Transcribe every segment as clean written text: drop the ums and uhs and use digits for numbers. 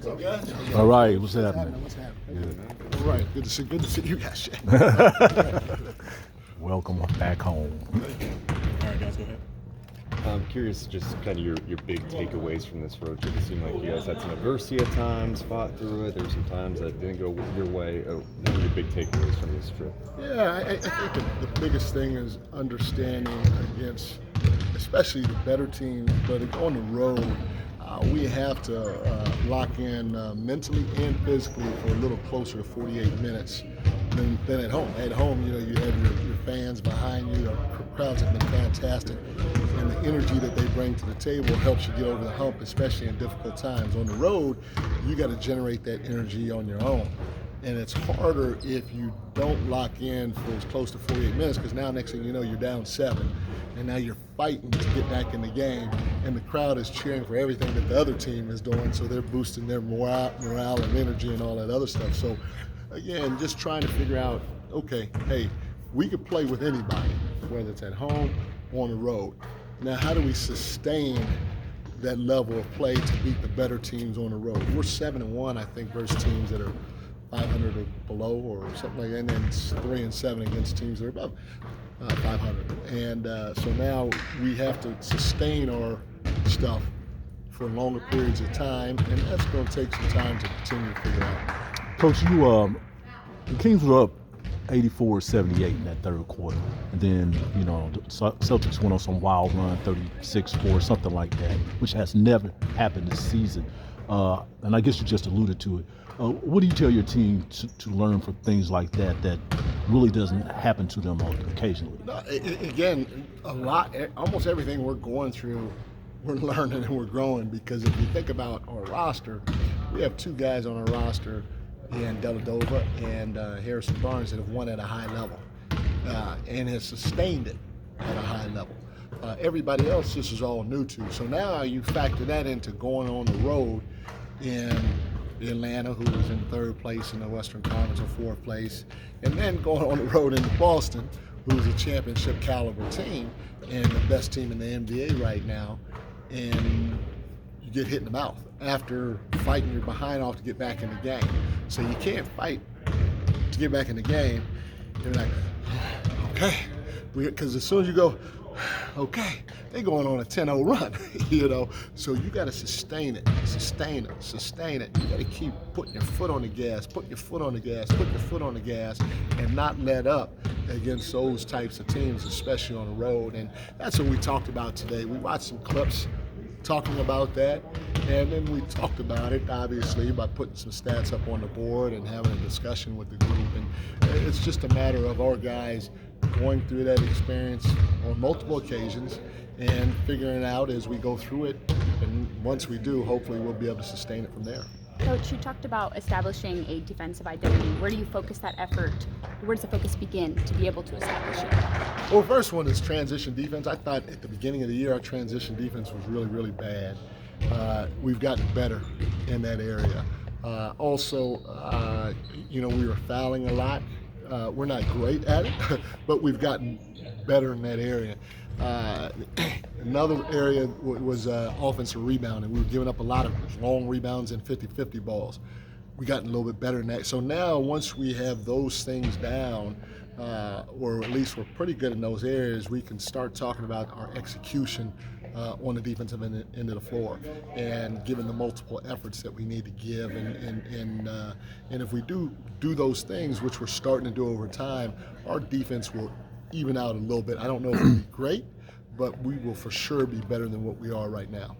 What's up, guys? All right, what's happening? What's happening? All right, good to see you guys. Welcome back home. All right, guys, go ahead. I'm curious, just kind of your big takeaways from this road trip. It seemed like you guys had some adversity at times, fought through it. There were some times that didn't go your way. What are your big takeaways from this trip? Yeah, I think the biggest thing is understanding against, especially the better teams, but on the road, we have to lock in mentally and physically for a little closer to 48 minutes than at home. At home, you have your fans behind you. Our crowds have been fantastic, and the energy that they bring to the table helps you get over the hump, especially in difficult times. On the road, you got to generate that energy on your own. And it's harder if you don't lock in for as close to 48 minutes, because now next thing you know, you're down 7. And now you're fighting to get back in the game. And the crowd is cheering for everything that the other team is doing, so they're boosting their morale and energy and all that other stuff. So again, just trying to figure out, okay, hey, we could play with anybody, whether it's at home or on the road. Now, how do we sustain that level of play to beat the better teams on the road? We're 7-1, I think, versus teams that are 500 or below or something like that, and then 3-7 against teams that are above 500. And so now we have to sustain our stuff for longer periods of time, and that's going to take some time to continue to figure out. Coach, the Kings were up 84-78 in that third quarter. And then, the Celtics went on some wild run, 36-4, something like that, which has never happened this season. And I guess you just alluded to it. What do you tell your team to learn from things like that really doesn't happen to them occasionally? Again, almost everything we're going through, we're learning and we're growing, because if you think about our roster, we have 2 guys on our roster in Deladova and Harrison Barnes that have won at a high level and has sustained it at a high level. Everybody else, this is all new to. So now you factor that into going on the road in Atlanta, who was in 3rd place in the Western Conference, or 4th place, and then going on the road into Boston, who's a championship caliber team and the best team in the NBA right now, and you get hit in the mouth after fighting your behind off to get back in the game. So you can't fight to get back in the game. You're like, okay, because as soon as you go, okay, they're going on a 10-0 run, So you got to sustain it. You got to keep putting your foot on the gas, and not let up against those types of teams, especially on the road. And that's what we talked about today. We watched some clips talking about that, and then we talked about it, obviously, by putting some stats up on the board and having a discussion with the group. And it's just a matter of our guys going through that experience on multiple occasions and figuring it out as we go through it. And once we do, hopefully we'll be able to sustain it from there. Coach, you talked about establishing a defensive identity. Where do you focus that effort? Where does the focus begin to be able to establish it? Well, first one is transition defense. I thought at the beginning of the year our transition defense was really, really bad. We've gotten better in that area. We were fouling a lot. We're not great at it, but we've gotten better in that area. Another area was offensive rebounding. We were giving up a lot of long rebounds and 50-50 balls. We got a little bit better than that. So now once we have those things down, or at least we're pretty good in those areas, we can start talking about our execution on the defensive end of the floor, and given the multiple efforts that we need to give, and if we do those things, which we're starting to do over time, our defense will even out a little bit. I don't know if it'll be great, but we will for sure be better than what we are right now.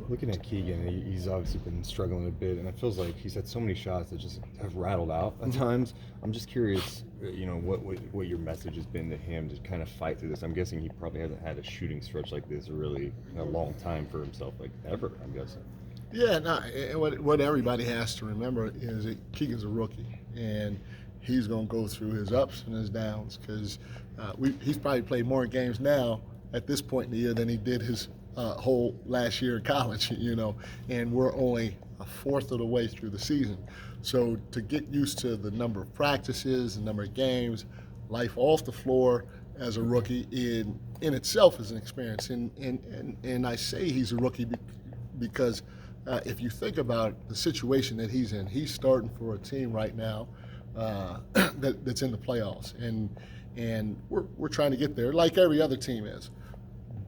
Looking at Keegan, he's obviously been struggling a bit, and it feels like he's had so many shots that just have rattled out at times. I'm just curious, what your message has been to him to kind of fight through this. I'm guessing he probably hasn't had a shooting stretch like this really in a long time for himself, like ever, I'm guessing. Yeah, no. What everybody has to remember is that Keegan's a rookie, and he's going to go through his ups and his downs, because he's probably played more games now at this point in the year than he did his whole last year in college, and we're only a fourth of the way through the season. So to get used to the number of practices, the number of games, life off the floor as a rookie in itself is an experience. And I say he's a rookie because if you think about the situation that he's in, he's starting for a team right now that's in the playoffs, and we're trying to get there like every other team is.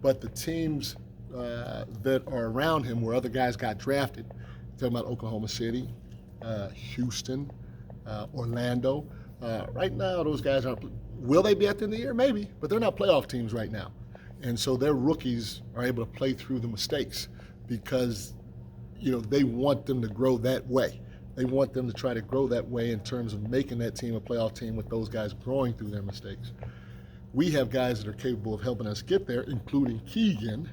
But the teams that are around him, where other guys got drafted, talking about Oklahoma City, Houston, Orlando. Right now, those guys aren't. Will they be at the end of the year? Maybe, but they're not playoff teams right now, and so their rookies are able to play through the mistakes because, they want them to grow that way. They want them to try to grow that way in terms of making that team a playoff team with those guys growing through their mistakes. We have guys that are capable of helping us get there, including Keegan,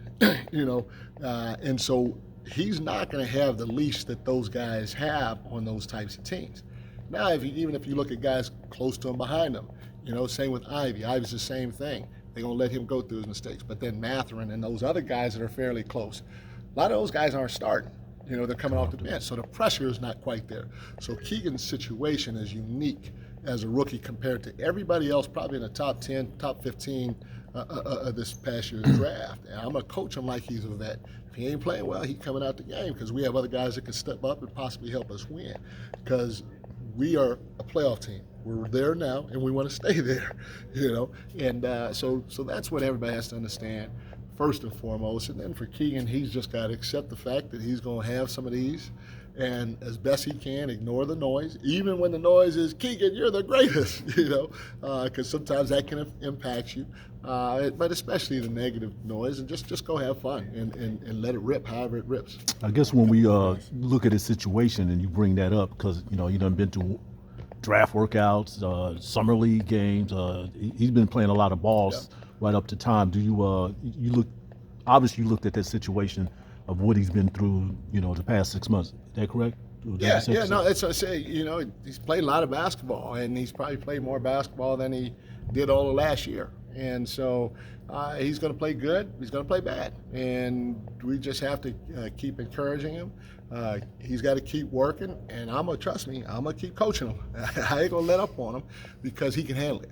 and so he's not going to have the leash that those guys have on those types of teams. Now, even if you look at guys close to him, behind him, same with Ivy. Ivy's the same thing. They're going to let him go through his mistakes. But then Matherin and those other guys that are fairly close, a lot of those guys aren't starting. They're coming off the bench, so the pressure is not quite there. So Keegan's situation is unique as a rookie compared to everybody else, probably in the top 10, top 15 of this past year's draft. And I'm going to coach him like he's a vet. If he ain't playing well, he's coming out the game because we have other guys that can step up and possibly help us win. Because we are a playoff team. We're there now, and we want to stay there, And so that's what everybody has to understand, first and foremost. And then for Keegan, he's just got to accept the fact that he's going to have some of these, and as best he can, ignore the noise, even when the noise is, Keegan, you're the greatest, because sometimes that can impact you, but especially the negative noise, and just go have fun and let it rip however it rips. I guess when we look at his situation and you bring that up, because you done been to draft workouts, summer league games. He's been playing a lot of balls right up to time. Do you look? Obviously, you looked at that situation of what he's been through, the past 6 months. Is that correct? Yeah. No, that's what I say. He's played a lot of basketball, and he's probably played more basketball than he did all of last year. And so he's going to play good. He's going to play bad, and we just have to keep encouraging him. He's got to keep working, and I'm going to keep coaching him. I ain't going to let up on him because he can handle it.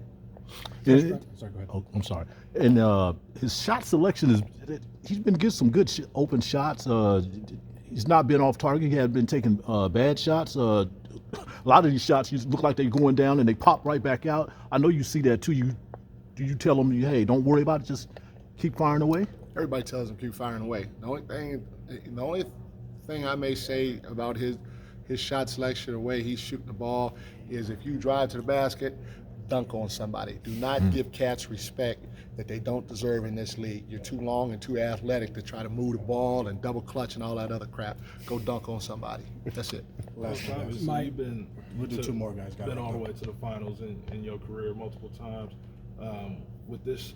Sorry, go ahead. Oh, I'm sorry. And his shot selection he's been getting some good open shots. He's not been off target. He hasn't been taking bad shots. A lot of these shots look like they're going down and they pop right back out. I know you see that too. Do you tell him, hey, don't worry about it, just keep firing away? Everybody tells him keep firing away. The only thing I may say about his shot selection, the way he's shooting the ball, is if you drive to the basket, dunk on somebody. Do not give cats respect that they don't deserve in this league. You're too long and too athletic to try to move the ball and double clutch and all that other crap. Go dunk on somebody. That's it. You've been two more guys. Been all the way to the finals in your career multiple times. With this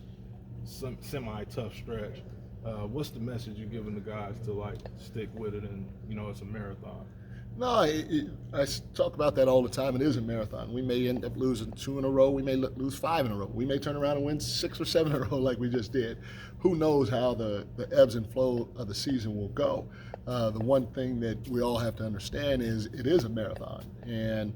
semi-tough stretch, what's the message you're giving the guys to stick with it, and it's a marathon? No, I talk about that all the time. It is a marathon. We may end up losing 2 in a row. We may lose 5 in a row. We may turn around and win 6 or 7 in a row like we just did. Who knows how the ebbs and flow of the season will go. The one thing that we all have to understand is it is a marathon. And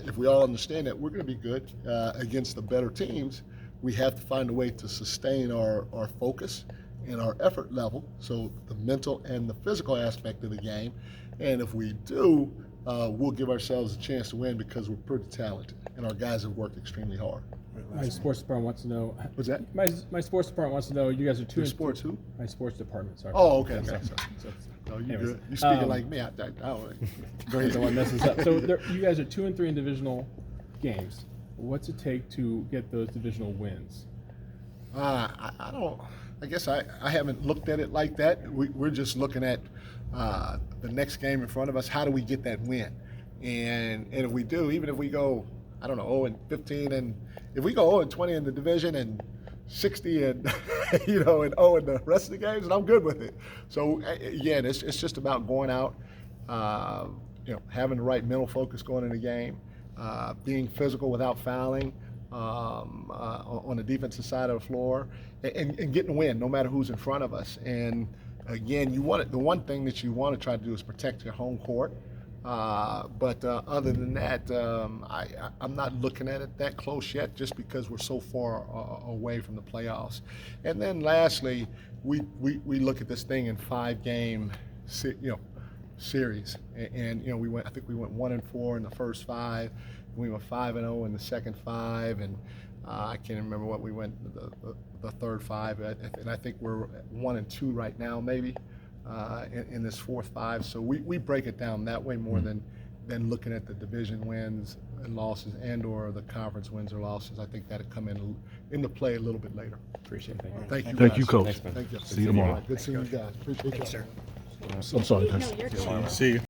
if we all understand that we're going to be good against the better teams, we have to find a way to sustain our focus and our effort level, so the mental and the physical aspect of the game. And if we do, we'll give ourselves a chance to win because we're pretty talented and our guys have worked extremely hard. My sports department wants to know. What's that? My sports department wants to know. You guys are 2 Your and sports who? My sports department. Sorry. Oh, okay. Sorry. No, you Anyways, good. You speaking like me. I don't. Go ahead. Don't want to mess this up. So you guys are 2 and 3 in divisional games. What's it take to get those divisional wins? I don't. I guess I haven't looked at it like that. We're just looking at the next game in front of us. How do we get that win? And if we do, even if we go, 0-15, and if we go 0-20 in the division and 60 and and 0 in the rest of the games, and I'm good with it. So again, it's just about going out, having the right mental focus going in the game, being physical without fouling. On the defensive side of the floor, and getting a win no matter who's in front of us. And again, the one thing that you want to try to do is protect your home court. But other than that, I'm not looking at it that close yet, just because we're so far away from the playoffs. And then lastly, we look at this thing in 5-game series. And I think we went 1-4 in the first 5. We went 5-0 in the second 5, and I can't remember what we went the third 5. And I think we're 1-2 right now, maybe in this fourth 5. So we break it down that way more than looking at the division wins and losses and/or the conference wins or losses. I think that'll come into play a little bit later. Appreciate it. Thank you. Thank you. Thank guys. you, Coach. Thanks, man. Thank you. See you tomorrow. Good seeing you guys. Appreciate you. I'm sorry, guys. No, you're good. See you.